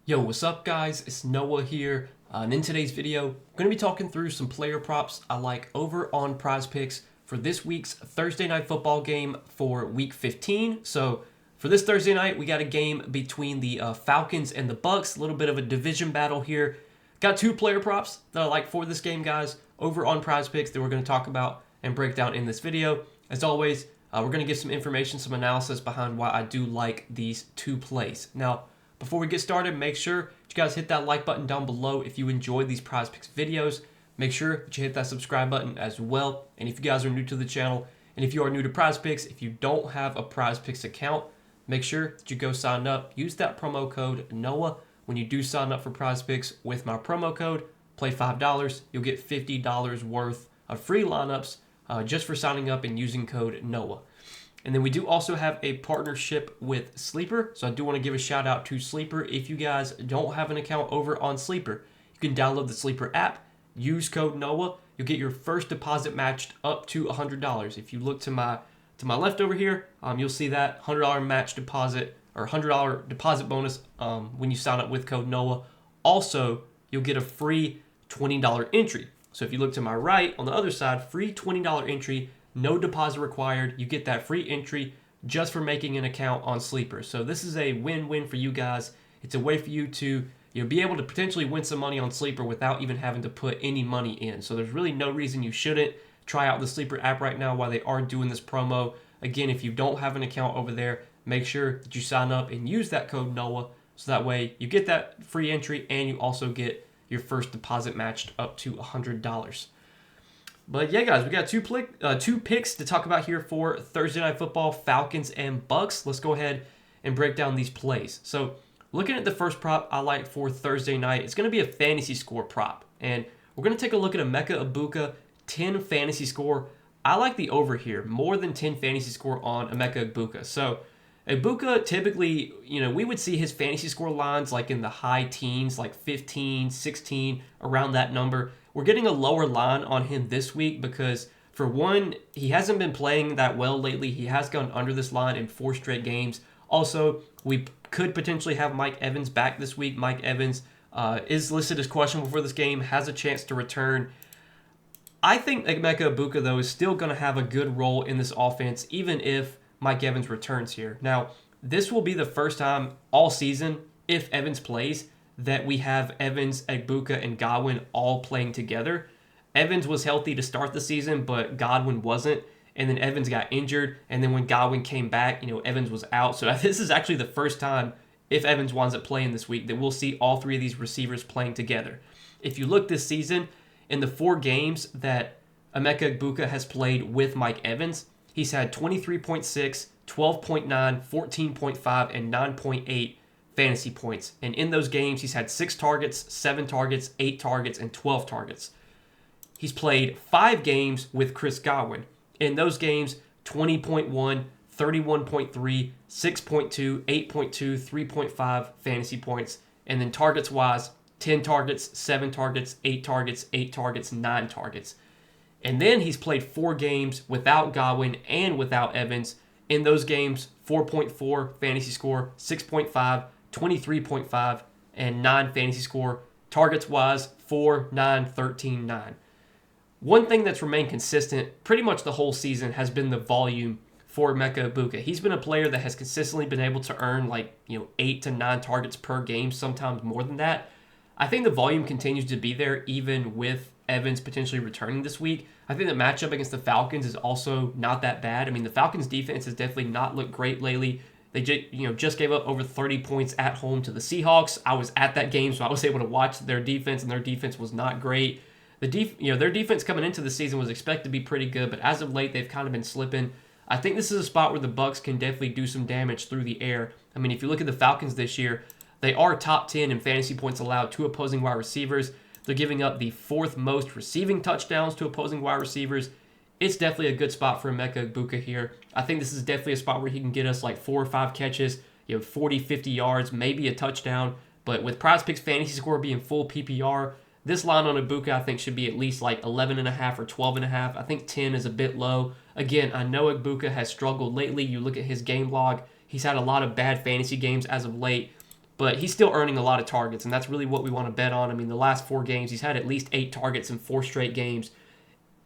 Yo, what's up guys? It's Noah here, and in today's video, I'm going to be talking through some player props I like over on Prizepicks for this week's Thursday night football game for week 15. So for this Thursday night, we got a game between the Falcons and the Bucs, a little bit of a division battle here. Got two player props that I like for this game, guys, over on Prizepicks that we're going to talk about and break down in this video. As always, we're going to give some information, some analysis behind why I do like these two plays. Now, before we get started, make sure that you guys hit that like button down below if you enjoyed these Prizepicks videos. Make sure that you hit that subscribe button as well. And if you guys are new to the channel, and if you are new to Prizepicks, if you don't have a Prizepicks account, make sure that you go sign up. Use that promo code NOAH when you do sign up for Prizepicks with my promo code. Play $5, you'll get $50 worth of free lineups just for signing up and using code NOAH. And then we do also have a partnership with Sleeper. So I do want to give a shout out to Sleeper. If you guys don't have an account over on Sleeper, you can download the Sleeper app, use code NOAH. You'll get your first deposit matched up to $100. If you look to my left over here, you'll see that $100 match deposit or $100 deposit bonus when you sign up with code NOAH. Also, you'll get a free $20 entry. So if you look to my right on the other side, free $20 entry. No deposit required. You get that free entry just for making an account on Sleeper. So this is a win-win for you guys. It's a way for you to be able to potentially win some money on Sleeper without even having to put any money in. So there's really no reason you shouldn't try out the Sleeper app right now while they are doing this promo. Again, if you don't have an account over there, make sure that you sign up and use that code NOAH so that way you get that free entry and you also get your first deposit matched up to $100. But yeah, guys, we got two picks to talk about here for Thursday Night Football, Falcons and Bucs. Let's go ahead and break down these plays. So looking at the first prop I like for Thursday night, it's going to be a fantasy score prop. And we're going to take a look at Emeka Egbuka, 10 fantasy score. I like the over here, more than 10 fantasy score on Emeka Egbuka. So Egbuka typically, we would see his fantasy score lines like in the high teens, like 15, 16, around that number. We're getting a lower line on him this week because, for one, he hasn't been playing that well lately. He has gone under this line in 4 straight games. Also, we could potentially have Mike Evans back this week. Mike Evans is listed as questionable for this game, has a chance to return. I think Emeka Egbuka, though, is still going to have a good role in this offense, even if Mike Evans returns here. Now, this will be the first time all season, if Evans plays, that we have Evans, Egbuka, and Godwin all playing together. Evans was healthy to start the season, but Godwin wasn't. And then Evans got injured. And then when Godwin came back, Evans was out. So this is actually the first time, if Evans winds up playing this week, that we'll see all 3 of these receivers playing together. If you look this season, in the 4 games that Emeka Egbuka has played with Mike Evans, he's had 23.6, 12.9, 14.5, and 9.8 fantasy points. And in those games, he's had 6 targets, 7 targets, 8 targets, and 12 targets. He's played 5 games with Chris Godwin. In those games, 20.1, 31.3, 6.2, 8.2, 3.5 fantasy points. And then targets-wise, 10 targets, 7 targets, 8 targets, 8 targets, 9 targets. And then he's played 4 games without Godwin and without Evans. In those games, 4.4 fantasy score, 6.5, 23.5, and 9 fantasy score. Targets-wise, 4, 9, 13, 9. One thing that's remained consistent pretty much the whole season has been the volume for Emeka Egbuka. He's been a player that has consistently been able to earn 8 to 9 targets per game, sometimes more than that. I think the volume continues to be there even with Evans potentially returning this week. I think the matchup against the Falcons is also not that bad. I mean, the Falcons defense has definitely not looked great lately. They just gave up over 30 points at home to the Seahawks. I was at that game, so I was able to watch their defense, and their defense was not great. Their defense coming into the season was expected to be pretty good, but as of late, they've kind of been slipping. I think this is a spot where the Bucs can definitely do some damage through the air. I mean, if you look at the Falcons this year, they are top 10 in fantasy points allowed to opposing wide receivers. They're giving up the 4th most receiving touchdowns to opposing wide receivers. It's definitely a good spot for Emeka Egbuka here. I think this is definitely a spot where he can get us like 4 or 5 catches, 40, 50 yards, maybe a touchdown. But with Prizepicks fantasy score being full PPR, this line on Egbuka I think should be at least like 11.5 or 12.5. I think 10 is a bit low. Again, I know Egbuka has struggled lately. You look at his game log, he's had a lot of bad fantasy games as of late. but he's still earning a lot of targets, and that's really what we want to bet on. I mean, the last 4 games, he's had at least 8 targets in 4 straight games.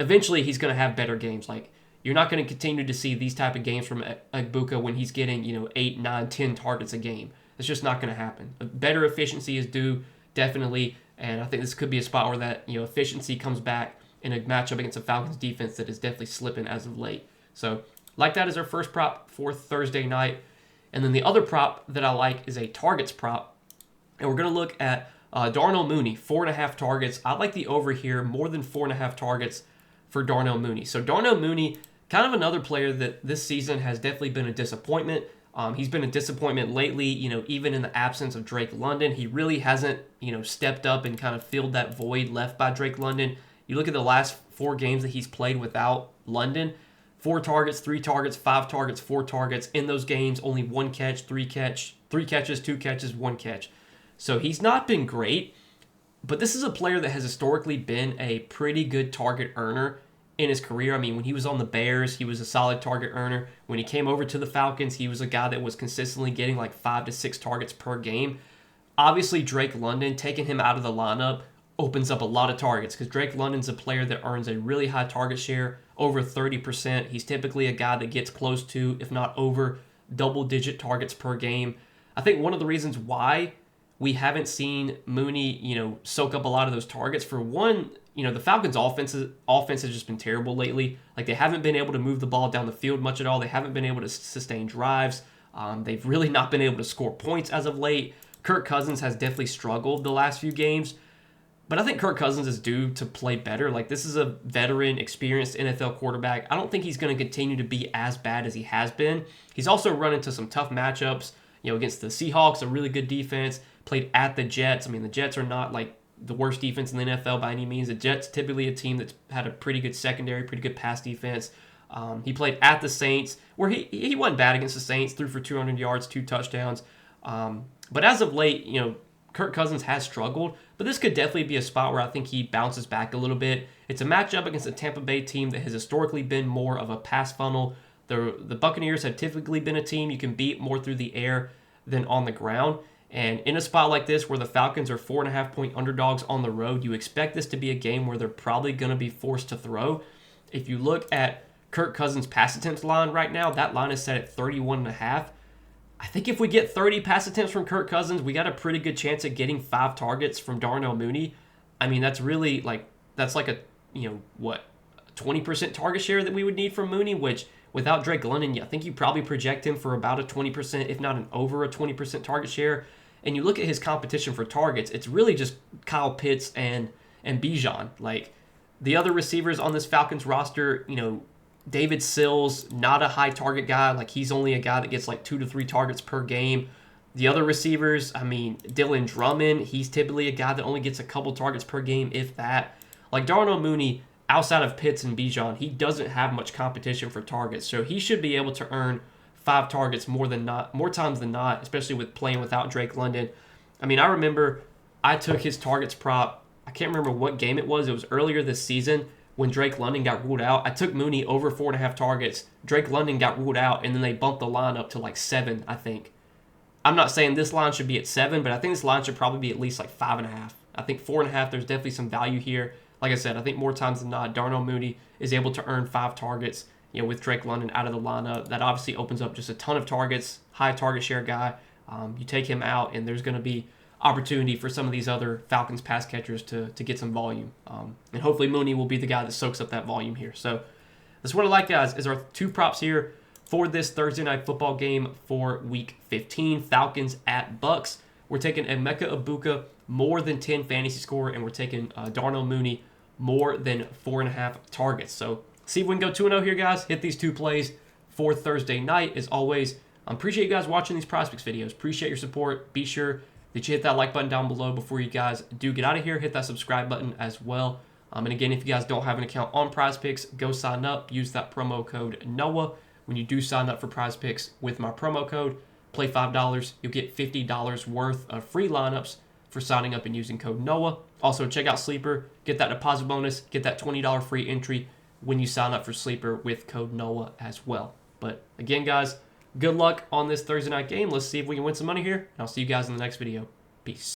Eventually, he's going to have better games. Like, you're not going to continue to see these type of games from Egbuka when he's getting, 8, 9, 10 targets a game. It's just not going to happen. A better efficiency is due, definitely, and I think this could be a spot where that, efficiency comes back in a matchup against a Falcons defense that is definitely slipping as of late. So, like that is our first prop for Thursday night. And then the other prop that I like is a targets prop. And we're going to look at Darnell Mooney, 4.5 targets. I like the over here, more than 4.5 targets for Darnell Mooney. So Darnell Mooney, kind of another player that this season has definitely been a disappointment. He's been a disappointment lately, even in the absence of Drake London. He really hasn't, stepped up and kind of filled that void left by Drake London. You look at the last 4 games that he's played without London, 4 targets, 3 targets, 5 targets, 4 targets. In those games, only 1 catch, 3 catches, 2 catches, 1 catch. So he's not been great, but this is a player that has historically been a pretty good target earner in his career. I mean, when he was on the Bears, he was a solid target earner. When he came over to the Falcons, he was a guy that was consistently getting like 5 to 6 targets per game. Obviously, Drake London, taking him out of the lineup, opens up a lot of targets because Drake London's a player that earns a really high target share, over 30%. He's typically a guy that gets close to, if not over, double-digit targets per game. I think one of the reasons why we haven't seen Mooney, soak up a lot of those targets, for one, the Falcons' offense has just been terrible lately. Like, they haven't been able to move the ball down the field much at all. They haven't been able to sustain drives. They've really not been able to score points as of late. Kirk Cousins has definitely struggled the last few games. But I think Kirk Cousins is due to play better. Like, this is a veteran, experienced NFL quarterback. I don't think he's going to continue to be as bad as he has been. He's also run into some tough matchups, against the Seahawks, a really good defense, played at the Jets. I mean, the Jets are not, like, the worst defense in the NFL by any means. The Jets typically a team that's had a pretty good secondary, pretty good pass defense. He played at the Saints, where he wasn't bad against the Saints, threw for 200 yards, 2 touchdowns. But as of late, Kirk Cousins has struggled, but this could definitely be a spot where I think he bounces back a little bit. It's a matchup against a Tampa Bay team that has historically been more of a pass funnel. The Buccaneers have typically been a team you can beat more through the air than on the ground. And in a spot like this where the Falcons are 4.5-point underdogs on the road, you expect this to be a game where they're probably going to be forced to throw. If you look at Kirk Cousins' pass attempts line right now, that line is set at 31.5. I think if we get 30 pass attempts from Kirk Cousins, we got a pretty good chance at getting 5 targets from Darnell Mooney. I mean, that's really that's like a, 20% target share that we would need from Mooney, which without Drake London, I think you probably project him for about a 20%, if not an over a 20% target share. And you look at his competition for targets, it's really just Kyle Pitts and Bijan. Like, the other receivers on this Falcons roster, David Sills, not a high target guy. Like, he's only a guy that gets like 2 to 3 targets per game. The other receivers, I mean, Dylan Drummond, he's typically a guy that only gets a couple targets per game, if that. Like, Darnell Mooney, outside of Pitts and Bijan, he doesn't have much competition for targets. So he should be able to earn 5 targets more times than not, especially with playing without Drake London. I mean, I remember I took his targets prop. I can't remember what game it was. It was earlier this season. When Drake London got ruled out, I took Mooney over 4.5 targets. Drake London got ruled out, and then they bumped the line up to like 7, I think. I'm not saying this line should be at 7, but I think this line should probably be at least like 5.5. I think 4.5, there's definitely some value here. Like I said, I think more times than not, Darnell Mooney is able to earn 5 targets, with Drake London out of the lineup. That obviously opens up just a ton of targets, high target share guy. You take him out, and there's going to be opportunity for some of these other Falcons pass catchers to get some volume. And hopefully Mooney will be the guy that soaks up that volume here. So that's what I like, guys, is our 2 props here for this Thursday night football game for Week 15, Falcons at Bucs. We're taking Emeka Egbuka more than 10 fantasy score, and we're taking Darnell Mooney more than 4.5 targets. So see if we can go 2-0 here, guys. Hit these 2 plays for Thursday night. As always, I appreciate you guys watching these Prizepicks videos. Appreciate your support. Be sure that you hit that like button down below before you guys do get out of here. Hit that subscribe button as well. And again, if you guys don't have an account on Prizepicks, go sign up. Use that promo code NOAH when you do sign up for Prizepicks with my promo code. Play $5. You'll get $50 worth of free lineups for signing up and using code NOAH. Also, check out Sleeper. Get that deposit bonus. Get that $20 free entry when you sign up for Sleeper with code NOAH as well. But again, guys, good luck on this Thursday night game. Let's see if we can win some money here. And I'll see you guys in the next video. Peace.